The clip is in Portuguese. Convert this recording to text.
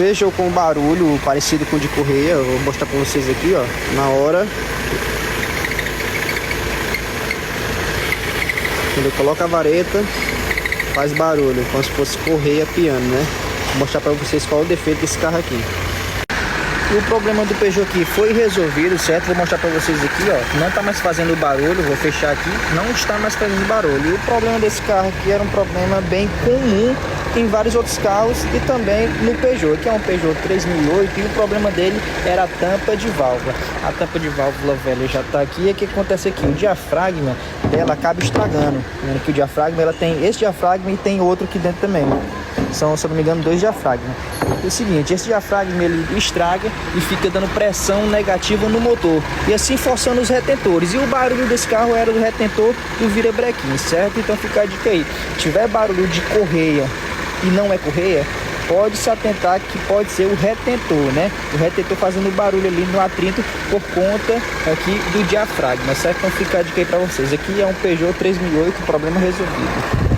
Peugeot com barulho parecido com o de correia. Eu vou mostrar pra vocês aqui, ó, na hora. Quando eu coloco a vareta, faz barulho, como se fosse correia piano, né? Vou mostrar pra vocês qual é o defeito desse carro aqui. E o problema do Peugeot aqui foi resolvido, certo? Vou mostrar pra vocês aqui, ó. Não tá mais fazendo barulho, vou fechar aqui. Não está mais fazendo barulho. E o problema desse carro aqui era um problema bem comum em vários outros carros e também no Peugeot, que é um Peugeot 3008. E o problema dele era a tampa de válvula. A tampa de válvula velha já tá aqui. E o que acontece aqui? O diafragma dela acaba estragando. Vendo que o diafragma, ela tem esse diafragma e tem outro aqui dentro também. São, se eu não me engano, 2 diafragmas. É o seguinte, esse diafragma ele estraga e fica dando pressão negativa no motor e assim forçando os retentores. E o barulho desse carro era do retentor do virabrequim, certo? Então fica a dica aí. Se tiver barulho de correia e não é correia, pode se atentar que pode ser o retentor, né? O retentor fazendo barulho ali no atrito por conta aqui do diafragma, certo? Então fica a dica aí pra vocês. Aqui é um Peugeot 3008, problema resolvido.